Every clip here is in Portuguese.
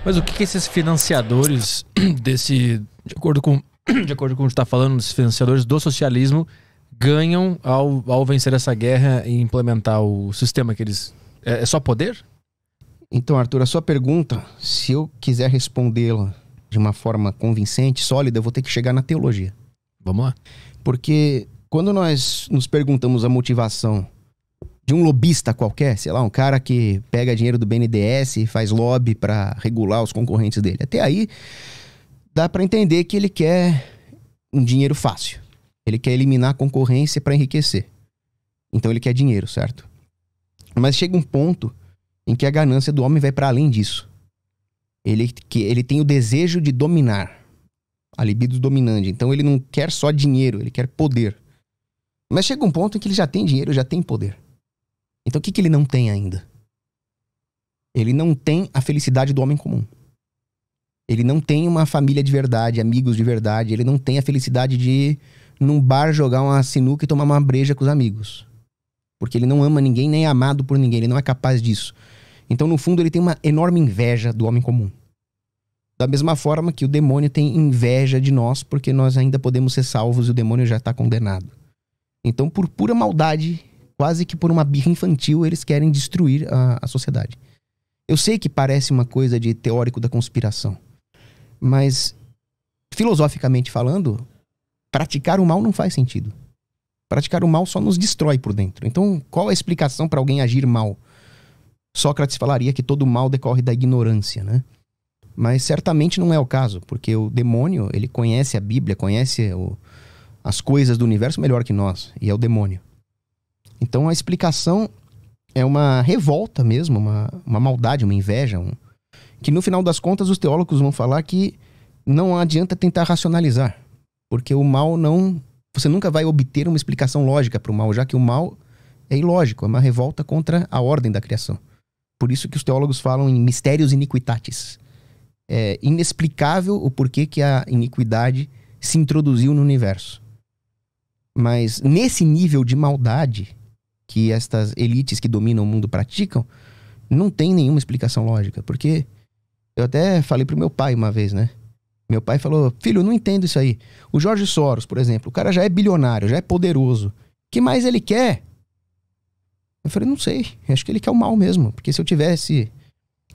Mas o que esses financiadores de acordo com o que a gente está falando, os financiadores do socialismo ganham ao vencer essa guerra e implementar o sistema que eles... É só poder? Então, Arthur, a sua pergunta, se eu quiser respondê-la de uma forma convincente, sólida, eu vou ter que chegar na teologia. Vamos lá. Porque quando nós nos perguntamos a motivação de um lobista qualquer, sei lá, um cara que pega dinheiro do BNDES e faz lobby para regular os concorrentes dele, até aí dá para entender que ele quer um dinheiro fácil. Ele quer eliminar a concorrência para enriquecer. Então ele quer dinheiro, certo? Mas chega um ponto em que a ganância do homem vai para além disso. Ele tem o desejo de dominar. A libido dominante. Então ele não quer só dinheiro, ele quer poder. Mas chega um ponto em que ele já tem dinheiro, já tem poder. Então o que ele não tem ainda? Ele não tem a felicidade do homem comum. Ele não tem uma família de verdade, amigos de verdade. Ele não tem a felicidade de ir num bar jogar uma sinuca e tomar uma breja com os amigos. Porque ele não ama ninguém, nem é amado por ninguém. Ele não é capaz disso. Então, no fundo, ele tem uma enorme inveja do homem comum. Da mesma forma que o demônio tem inveja de nós, porque nós ainda podemos ser salvos e o demônio já está condenado. Então, por pura maldade, quase que por uma birra infantil, eles querem destruir a sociedade. Eu sei que parece uma coisa de teórico da conspiração. Mas, filosoficamente falando, praticar o mal não faz sentido. Praticar o mal só nos destrói por dentro. Então, qual a explicação para alguém agir mal? Sócrates falaria que todo mal decorre da ignorância, né? Mas certamente não é o caso, porque o demônio, ele conhece a Bíblia, conhece as coisas do universo melhor que nós, e é o demônio. Então, a explicação é uma revolta mesmo, uma maldade, uma inveja, que no final das contas os teólogos vão falar que não adianta tentar racionalizar, porque o mal não... Você nunca vai obter uma explicação lógica para o mal, já que o mal é ilógico, é uma revolta contra a ordem da criação. Por isso que os teólogos falam em mistérios iniquitatis. É inexplicável o porquê que a iniquidade se introduziu no universo. Mas nesse nível de maldade que estas elites que dominam o mundo praticam, não tem nenhuma explicação lógica. Porque eu até falei pro meu pai uma vez, né? Meu pai falou, filho, eu não entendo isso aí. O Jorge Soros, por exemplo, o cara já é bilionário, já é poderoso. O que mais ele quer? Eu falei, não sei, acho que ele quer o mal mesmo. Porque se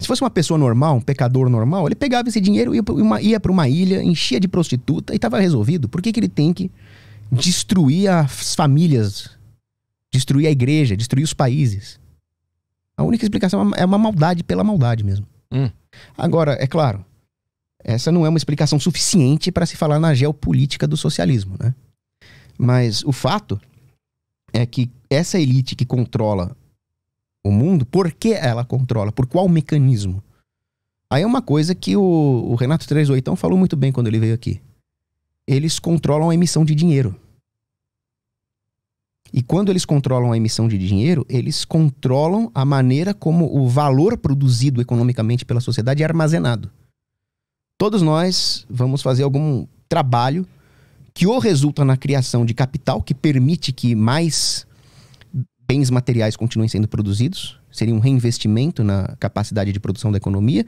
fosse uma pessoa normal, um pecador normal, ele pegava esse dinheiro, ia pra uma ilha, enchia de prostituta e tava resolvido. Por que ele tem que destruir as famílias, destruir a igreja, destruir os países? A única explicação é uma maldade pela maldade mesmo. Agora, é claro, essa não é uma explicação suficiente para se falar na geopolítica do socialismo, né? Mas o fato é que essa elite que controla o mundo, por que ela controla? Por qual mecanismo? Aí é uma coisa que o Renato 38 falou muito bem quando ele veio aqui. Eles controlam a emissão de dinheiro. E quando eles controlam a emissão de dinheiro, eles controlam a maneira como o valor produzido economicamente pela sociedade é armazenado. Todos nós vamos fazer algum trabalho que ou resulta na criação de capital, que permite que mais bens materiais continuem sendo produzidos, seria um reinvestimento na capacidade de produção da economia,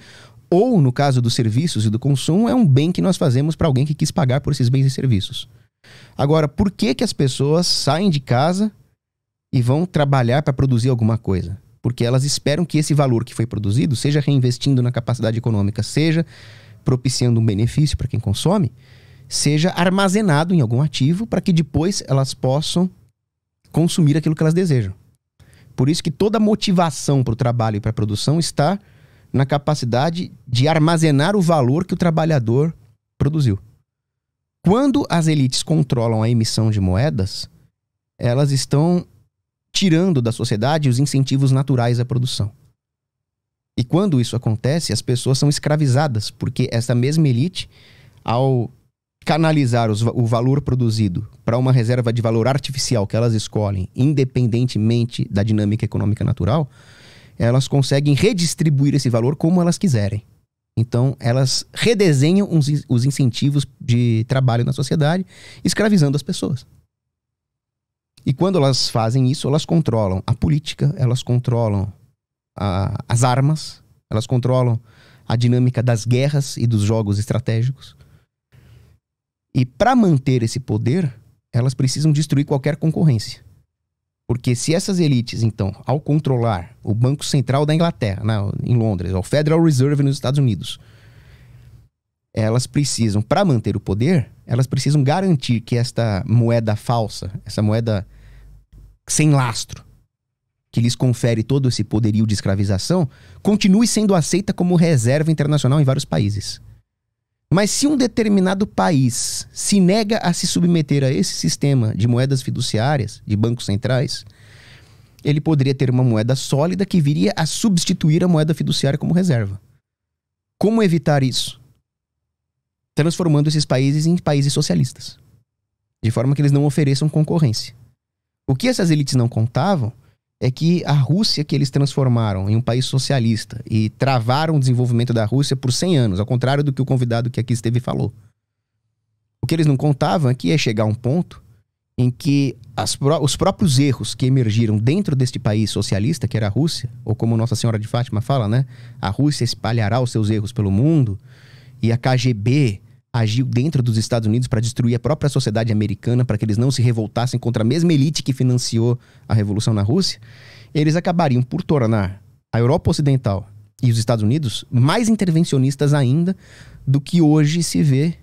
ou, no caso dos serviços e do consumo, é um bem que nós fazemos para alguém que quis pagar por esses bens e serviços. Agora, por que as pessoas saem de casa e vão trabalhar para produzir alguma coisa? Porque elas esperam que esse valor que foi produzido, seja reinvestindo na capacidade econômica, seja propiciando um benefício para quem consome, seja armazenado em algum ativo para que depois elas possam consumir aquilo que elas desejam. Por isso que toda a motivação para o trabalho e para a produção está na capacidade de armazenar o valor que o trabalhador produziu. Quando as elites controlam a emissão de moedas, elas estão tirando da sociedade os incentivos naturais à produção. E quando isso acontece, as pessoas são escravizadas, porque essa mesma elite, ao canalizar o valor produzido para uma reserva de valor artificial que elas escolhem, independentemente da dinâmica econômica natural, elas conseguem redistribuir esse valor como elas quiserem. Então, elas redesenham os incentivos de trabalho na sociedade, escravizando as pessoas. E quando elas fazem isso, elas controlam a política, elas controlam as armas, elas controlam a dinâmica das guerras e dos jogos estratégicos. E para manter esse poder, elas precisam destruir qualquer concorrência. Porque se essas elites, então, ao controlar o Banco Central da Inglaterra, em Londres, o Federal Reserve nos Estados Unidos, elas precisam, para manter o poder, elas precisam garantir que esta moeda falsa, essa moeda sem lastro, que lhes confere todo esse poderio de escravização, continue sendo aceita como reserva internacional em vários países. Mas se um determinado país se nega a se submeter a esse sistema de moedas fiduciárias, de bancos centrais, ele poderia ter uma moeda sólida que viria a substituir a moeda fiduciária como reserva. Como evitar isso? Transformando esses países em países socialistas, de forma que eles não ofereçam concorrência. O que essas elites não contavam é que a Rússia, que eles transformaram em um país socialista e travaram o desenvolvimento da Rússia por 100 anos, ao contrário do que o convidado que aqui esteve falou. O que eles não contavam é que ia chegar um ponto em que os próprios erros que emergiram dentro deste país socialista, que era a Rússia, ou como Nossa Senhora de Fátima fala, né? A Rússia espalhará os seus erros pelo mundo, e a KGB agiu dentro dos Estados Unidos para destruir a própria sociedade americana, para que eles não se revoltassem contra a mesma elite que financiou a Revolução na Rússia, eles acabariam por tornar a Europa Ocidental e os Estados Unidos mais intervencionistas ainda do que hoje se vê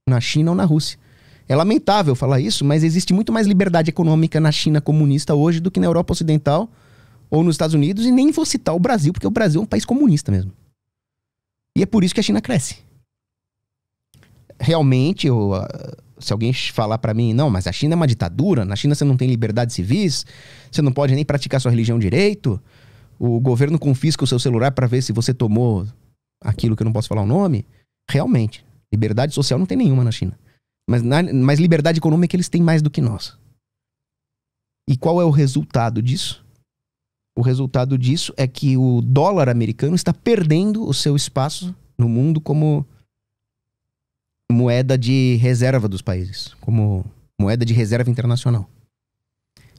na China ou na Rússia. É lamentável falar isso, mas existe muito mais liberdade econômica na China comunista hoje do que na Europa Ocidental ou nos Estados Unidos, e nem vou citar o Brasil, porque o Brasil é um país comunista mesmo. E é por isso que a China cresce. Realmente, se alguém falar pra mim, não, mas a China é uma ditadura, na China você não tem liberdade civis, você não pode nem praticar sua religião direito, o governo confisca o seu celular pra ver se você tomou aquilo que eu não posso falar o nome. Realmente, liberdade social não tem nenhuma na China. Mas liberdade econômica eles têm mais do que nós. E qual é o resultado disso? O resultado disso é que o dólar americano está perdendo o seu espaço no mundo como moeda de reserva dos países, como moeda de reserva internacional.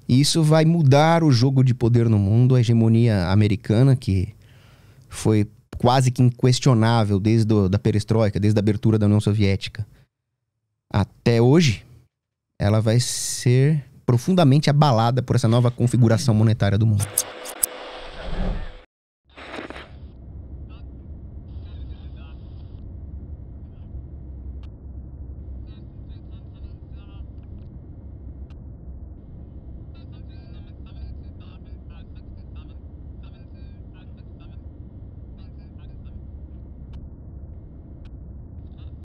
E isso vai mudar o jogo de poder no mundo, a hegemonia americana, que foi quase que inquestionável desde a perestroika, desde a abertura da União Soviética até hoje, ela vai ser profundamente abalada por essa nova configuração monetária do mundo.